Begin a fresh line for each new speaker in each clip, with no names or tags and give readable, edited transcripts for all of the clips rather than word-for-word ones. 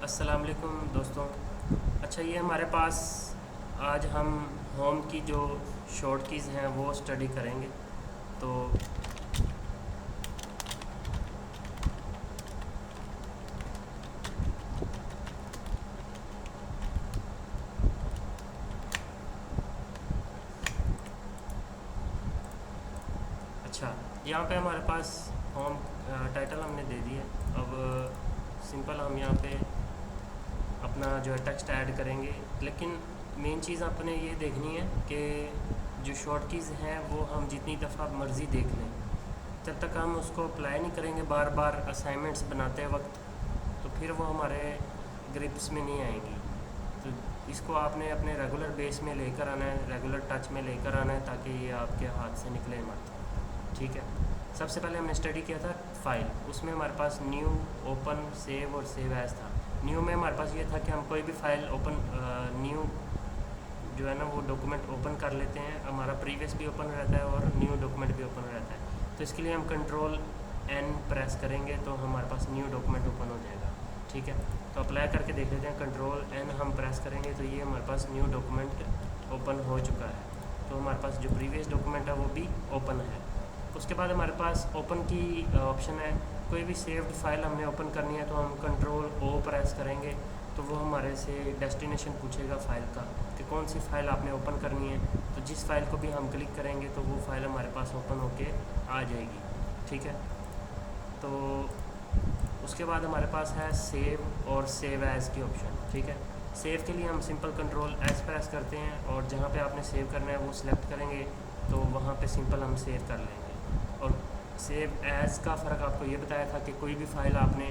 अस्सलाम वालेकुम दोस्तों। अच्छा, ये हमारे पास आज हम होम की जो शॉर्ट कीज़ हैं वो स्टडी करेंगे। तो अच्छा, यहाँ पे हमारे पास होम टाइटल हमने दे दिया। अब सिंपल हम यहाँ पे अपना जो है टेक्स्ट ऐड करेंगे, लेकिन मेन चीज़ आपने ये देखनी है कि जो शॉर्ट कीज़ हैं वो हम जितनी दफ़ा मर्ज़ी देख लें, जब तक हम उसको अप्लाई नहीं करेंगे बार बार असाइनमेंट्स बनाते वक्त, तो फिर वो हमारे ग्रिप्स में नहीं आएंगी। तो इसको आपने अपने रेगुलर बेस में लेकर आना है, रेगुलर टच में लेकर आना है, ताकि ये आपके हाथ से निकले मत। ठीक है। सबसे पहले हमने स्टडी किया था फाइल, उसमें हमारे पास न्यू, ओपन, सेव और सेव एज था। न्यू में हमारे पास ये था कि हम कोई भी फाइल ओपन न्यू जो है ना वो डॉक्यूमेंट ओपन कर लेते हैं, हमारा प्रीवियस भी ओपन रहता है और न्यू डॉक्यूमेंट भी ओपन रहता है। तो इसके लिए हम कंट्रोल एन प्रेस करेंगे तो हमारे पास न्यू डॉक्यूमेंट ओपन हो जाएगा। ठीक है, तो अप्लाई करके देख लेते हैं। कंट्रोल एन हम प्रेस करेंगे तो ये हमारे पास न्यू डॉक्यूमेंट ओपन हो चुका है। तो हमारे पास जो प्रीवियस डॉक्यूमेंट है वो भी ओपन है। उसके बाद हमारे पास ओपन की ऑप्शन है। कोई भी सेव्ड फाइल हमने ओपन करनी है तो हम कंट्रोल ओ प्रेस करेंगे तो वो हमारे से डेस्टिनेशन पूछेगा फ़ाइल का कि कौन सी फ़ाइल आपने ओपन करनी है। तो जिस फाइल को भी हम क्लिक करेंगे तो वो फाइल हमारे पास ओपन होके आ जाएगी। ठीक है, तो उसके बाद हमारे पास है सेव और सेव एज़ की ऑप्शन। ठीक है, सेव के लिए हम सिंपल कंट्रोल एस प्रेस करते हैं और जहाँ पे आपने सेव करना है वो सिलेक्ट करेंगे तो वहाँ पे सिंपल हम सेव कर लेंगे। और सेव एज़ का फ़र्क आपको ये बताया था कि कोई भी फ़ाइल आपने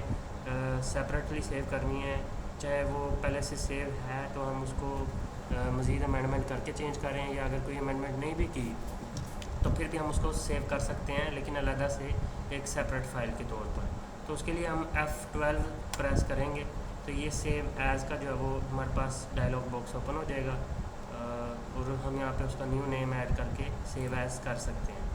सेपरेटली सेव करनी है, चाहे वो पहले से सेव है तो हम उसको मज़ीद अमेंडमेंट करके चेंज करें, या अगर कोई अमेंडमेंट नहीं भी की तो फिर भी हम उसको सेव कर सकते हैं, लेकिन अलग से एक सेपरेट फ़ाइल के तौर पर। तो उसके लिए हम F12 प्रेस करेंगे तो ये सेव एज़ का जो है वो हमारे पास डायलॉग बॉक्स ओपन हो जाएगा और हम यहाँ पे उसका न्यू नेम ऐड करके सेव एज़ कर सकते हैं।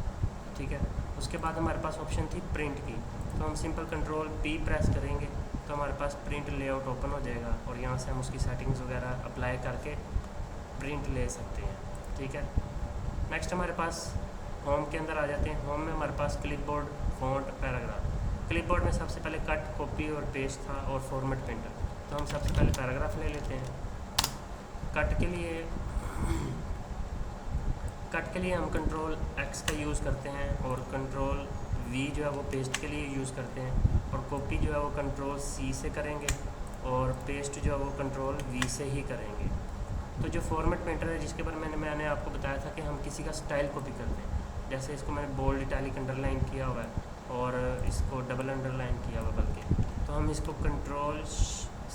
ठीक है, उसके बाद हमारे पास ऑप्शन थी प्रिंट की, तो हम सिंपल कंट्रोल P प्रेस करेंगे तो हमारे पास प्रिंट लेआउट ओपन हो जाएगा और यहाँ से हम उसकी सेटिंग्स वगैरह अप्लाई करके प्रिंट ले सकते हैं। ठीक है, नेक्स्ट हमारे पास होम के अंदर आ जाते हैं। होम में हमारे पास क्लिपबोर्ड, फ़ॉन्ट, पैराग्राफ। क्लिपबोर्ड में सबसे पहले कट, कॉपी और पेस्ट था और फॉर्मेट प्रिंटर। तो हम सबसे पहले पैराग्राफ ले लेते हैं। कट के लिए हम कंट्रोल X का यूज़ करते हैं और कंट्रोल V जो है वो पेस्ट के लिए यूज़ करते हैं, और कॉपी जो है वो कंट्रोल C से करेंगे और पेस्ट जो है वो कंट्रोल V से ही करेंगे। तो जो फॉर्मेट प्रिंटर है जिसके बारे में मैंने आपको बताया था कि हम किसी का स्टाइल कॉपी करते हैं, जैसे इसको मैंने बोल्ड, इटैलिक, अंडरलाइन किया हुआ है और इसको डबल अंडरलाइन किया हुआ बल्कि, तो हम इसको कंट्रोल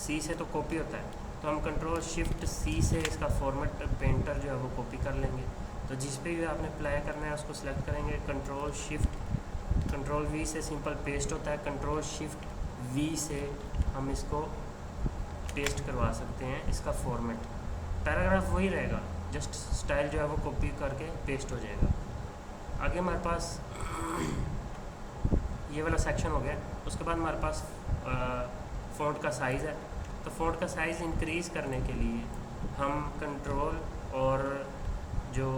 C से तो कॉपी होता है, तो हम कंट्रोल शिफ्ट C से इसका फॉर्मेट पेंटर जो है वो कॉपी कर लेंगे। तो जिस पे भी आपने अप्लाई करना है उसको सिलेक्ट करेंगे, कंट्रोल V से सिंपल पेस्ट होता है, कंट्रोल शिफ्ट V से हम इसको पेस्ट करवा सकते हैं इसका फॉर्मेट। पैराग्राफ वही रहेगा, जस्ट स्टाइल जो है वो कॉपी करके पेस्ट हो जाएगा। आगे हमारे पास ये वाला सेक्शन हो गया। उसके बाद हमारे पास फ़ॉन्ट का साइज़ है। तो फ़ॉन्ट का साइज़ इंक्रीज़ करने के लिए हम कंट्रोल और जो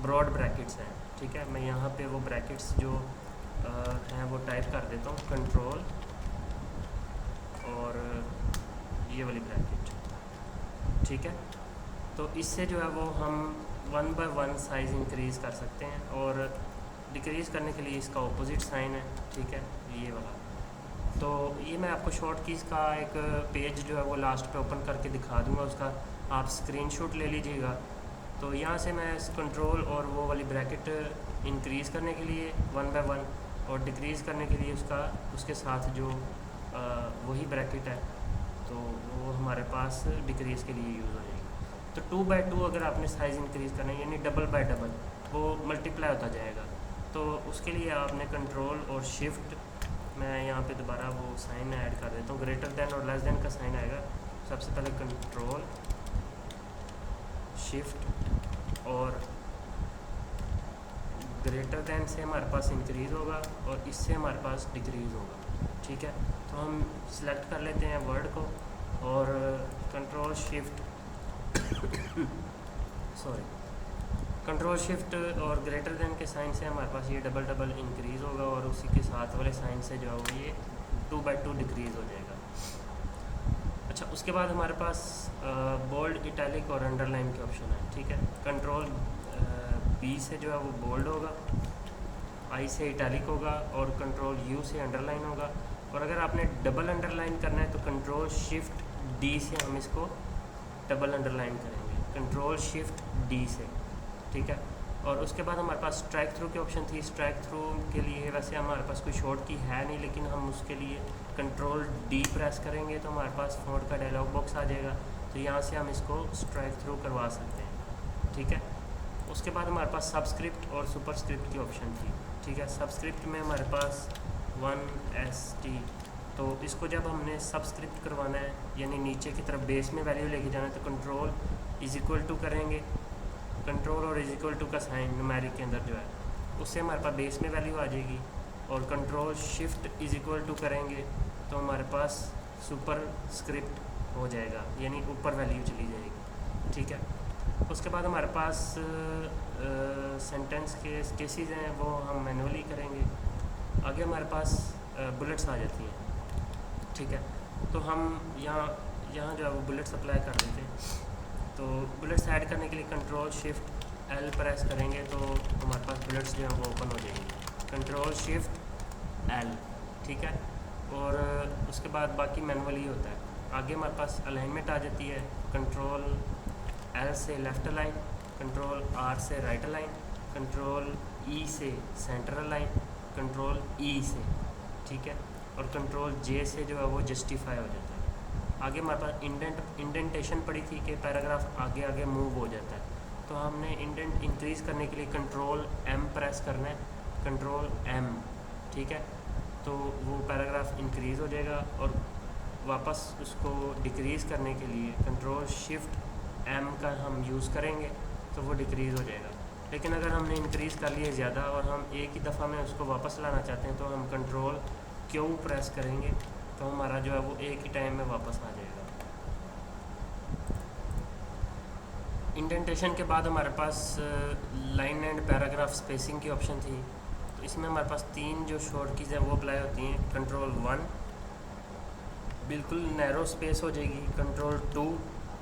ब्रॉड ब्रैकेट्स हैं, ठीक है, मैं यहाँ पे वो ब्रैकेट्स जो हैं वो टाइप कर देता हूँ, कंट्रोल और ये वाली ब्रैकेट। ठीक है, तो इससे जो है वो हम 1 बाय 1 साइज़ इंक्रीज़ कर सकते हैं और डिक्रीज़ करने के लिए इसका ऑपोजिट साइन है। ठीक है, ये वाला। तो ये मैं आपको शॉर्ट कीज़ का एक पेज जो है वो लास्ट पे ओपन करके दिखा दूँगा, उसका आप स्क्रीनशॉट ले लीजिएगा। तो यहाँ से मैं इस कंट्रोल और वो वाली ब्रैकेट इंक्रीज़ करने के लिए 1 बाय 1 और डिक्रीज़ करने के लिए उसके साथ जो वही ब्रैकेट है तो वो हमारे पास डिक्रीज़ के लिए यूज़ हो जाएगी। तो 2 बाय 2 अगर आपने साइज़ इंक्रीज़ करना है, यानी डबल बाय डबल, वो मल्टीप्लाई होता जाएगा। तो उसके लिए आपने कंट्रोल और शिफ्ट, मैं यहाँ पे दोबारा वो साइन ऐड कर देता हूँ, ग्रेटर दैन और लेस दैन का साइन आएगा। सबसे पहले कंट्रोल शिफ्ट और ग्रेटर दैन से हमारे पास इंक्रीज़ होगा और इससे हमारे पास डिक्रीज़ होगा। ठीक है, तो हम सिलेक्ट कर लेते हैं वर्ड को और control shift sorry control shift और ग्रेटर देन के साइन से हमारे पास ये डबल डबल इंक्रीज़ होगा और उसी के साथ वाले साइन से जो है ये 2/2 डिक्रीज़ हो जाएगा। अच्छा, उसके बाद हमारे पास बोल्ड, इटैलिक और अंडरलाइन के ऑप्शन है। ठीक है, कंट्रोल बी से जो है वो बोल्ड होगा, आई से इटैलिक होगा और कंट्रोल यू से अंडरलाइन होगा। और अगर आपने डबल अंडरलाइन करना है तो कंट्रोल शिफ्ट डी से हम इसको डबल अंडरलाइन करेंगे, कंट्रोल शिफ्ट डी से। ठीक है, और उसके बाद हमारे पास स्ट्राइक थ्रू की ऑप्शन थी। स्ट्राइक थ्रू के लिए वैसे हमारे पास कोई शॉर्ट की है नहीं, लेकिन हम उसके लिए कंट्रोल डी प्रेस करेंगे तो हमारे पास फ़ॉन्ट का डायलॉग बॉक्स आ जाएगा, तो यहाँ से हम इसको स्ट्राइक थ्रू करवा सकते हैं। ठीक है, उसके बाद हमारे पास सबस्क्रिप्ट और सुपरस्क्रिप्ट की ऑप्शन थी। ठीक है, सबस्क्रिप्ट में हमारे पास 1ST, तो इसको जब हमने सबस्क्रिप्ट करवाना है यानी नीचे की तरफ बेस में वैल्यू लेके जाना है तो कंट्रोल इज इक्वल टू करेंगे, कंट्रोल और इज इक्वल टू का साइन न्यूमेरिक के अंदर जो है उससे हमारे पास बेस में वैल्यू आ जाएगी, और control shift is equal to करेंगे तो हमारे पास सुपर स्क्रिप्ट हो जाएगा यानी ऊपर वैल्यू चली जाएगी। ठीक है, उसके बाद हमारे पास सेंटेंस के केसेस हैं वो हम मैनुअली करेंगे। आगे हमारे पास बुलेट्स आ जाती हैं। ठीक है, तो हम यहाँ जो है वो बुलेट्स अप्लाई कर देते हैं। तो बुलेट्स ऐड करने के लिए कंट्रोल शिफ्ट एल प्रेस करेंगे तो हमारे पास बुलेट्स जो हैं वो ओपन हो जाएंगी, कंट्रोल शिफ्ट एल। ठीक है, और उसके बाद बाकी मैनुअली होता है। आगे हमारे पास अलाइनमेंट आ जाती है, कंट्रोल एल से लेफ़्ट अलाइन, कंट्रोल आर से राइट अलाइन, कंट्रोल ई से सेंटर अलाइन, कंट्रोल ई से। ठीक है, और कंट्रोल जे से जो है वो जस्टिफाई हो जाता है। आगे हमारे पास इंडेंटेशन पड़ी थी कि पैराग्राफ आगे आगे मूव हो जाता है, तो हमने इंडेंट इंक्रीज़ करने के लिए कंट्रोल एम प्रेस करना है, कंट्रोल एम। ठीक है, तो वो पैराग्राफ इंक्रीज़ हो जाएगा, और वापस उसको डिक्रीज़ करने के लिए कंट्रोल शिफ्ट एम का हम यूज़ करेंगे तो वो डिक्रीज़ हो जाएगा। लेकिन अगर हमने इंक्रीज़ कर लिए ज़्यादा और हम एक ही दफ़ा में उसको वापस लाना चाहते हैं तो हम कंट्रोल क्यू प्रेस करेंगे तो हमारा जो है वो एक ही टाइम में वापस आ जाएगा। इंडेंटेशन के बाद हमारे पास लाइन एंड पैराग्राफ स्पेसिंग की ऑप्शन थी, तो इसमें हमारे पास 3 जो शॉर्ट कीज़ हैं वो अप्लाई होती हैं। कंट्रोल 1 बिल्कुल नैरो स्पेस हो जाएगी, कंट्रोल 2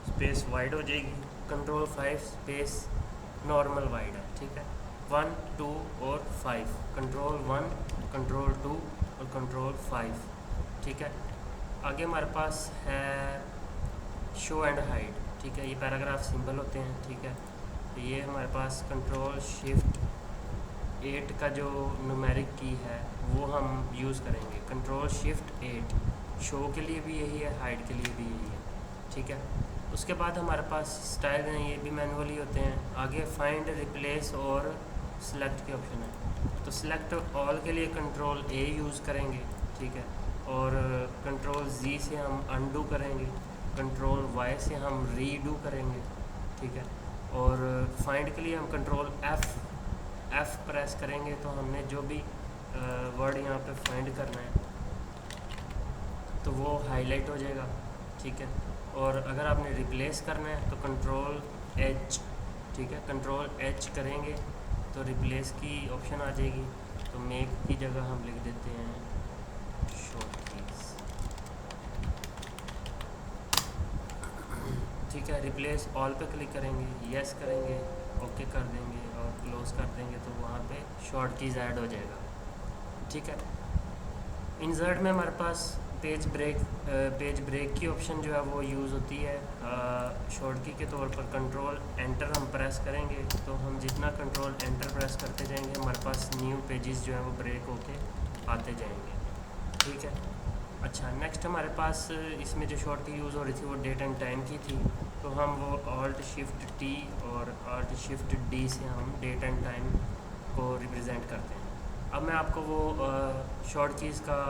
स्पेस वाइड हो जाएगी, कंट्रोल 5 स्पेस नॉर्मल वाइड है। ठीक है, 1, 2 और 5, कंट्रोल 1, कंट्रोल 2 और कंट्रोल 5। ठीक है, आगे हमारे पास है शो एंड हाइड। ठीक है, ये पैराग्राफ सिंबल होते हैं। ठीक है, तो ये हमारे पास कंट्रोल शिफ्ट 8 का जो न्यूमेरिक की है वो हम यूज़ करेंगे, कंट्रोल शिफ्ट 8। शो के लिए भी यही है, हाइड के लिए भी यही है। ठीक है, उसके बाद हमारे पास स्टाइल हैं, ये भी मैनुअली होते हैं। आगे फाइंड, रिप्लेस और सिलेक्ट के ऑप्शन है, तो सिलेक्ट ऑल के लिए कंट्रोल ए यूज़ करेंगे। ठीक है, और कंट्रोल जी से हम अनडू करेंगे, कंट्रोल वाई से हम रीडू करेंगे। ठीक है, और फाइंड के लिए हम कंट्रोल एफ़ प्रेस करेंगे तो हमने जो भी वर्ड यहाँ पे फाइंड करना है तो वो हाईलाइट हो जाएगा। ठीक है, और अगर आपने रिप्लेस करना है तो कंट्रोल एच। ठीक है, कंट्रोल एच करेंगे तो रिप्लेस की ऑप्शन आ जाएगी, तो मेक की जगह हम लिख देते हैं शॉर्ट कीज। ठीक है, रिप्लेस ऑल पे क्लिक करेंगे, यस करेंगे, ओके कर देंगे और क्लोज कर देंगे तो वहाँ पे शॉर्ट कीज ऐड हो जाएगा। ठीक है, इंसर्ट में हमारे पास पेज ब्रेक की ऑप्शन जो है वो यूज़ होती है शॉर्ट की के तौर पर। कंट्रोल एंटर हम प्रेस करेंगे तो हम जितना कंट्रोल एंटर प्रेस करते जाएंगे हमारे पास न्यू पेजेस जो है वो ब्रेक होके आते जाएंगे। ठीक है, अच्छा, नेक्स्ट हमारे पास इसमें जो शॉर्ट की यूज़ हो रही थी वो डेट एंड टाइम की थी, तो हम वो ऑल्ट शिफ्ट टी और ऑल्ट शिफ्ट डी से हम डेट एंड टाइम को रिप्रेजेंट करते हैं। अब मैं आपको वो शॉर्ट कीज़ का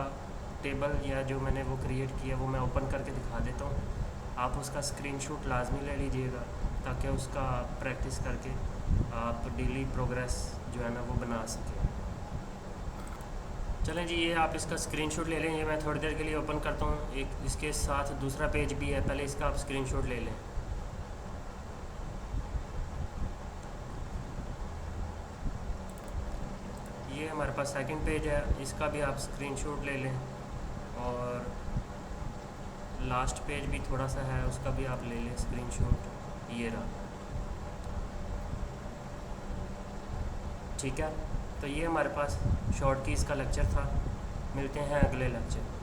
टेबल या जो मैंने वो क्रिएट किया वो मैं ओपन करके दिखा देता हूँ। आप उसका स्क्रीनशॉट लाजमी ले लीजिएगा ताकि उसका प्रैक्टिस करके आप डेली प्रोग्रेस जो है ना वो बना सकें। चलें जी, ये आप इसका स्क्रीनशॉट ले लें। ये मैं थोड़ी देर के लिए ओपन करता हूँ। एक इसके साथ दूसरा पेज भी है, पहले इसका आप स्क्रीनशॉट ले लें। ये हमारे पास सेकंड पेज है, इसका भी आप स्क्रीनशॉट ले लें। और लास्ट पेज भी थोड़ा सा है, उसका भी आप ले लें स्क्रीनशॉट। ये रहा, ठीक है। तो ये हमारे पास शॉर्ट कीज़ का लेक्चर था। मिलते हैं अगले लेक्चर।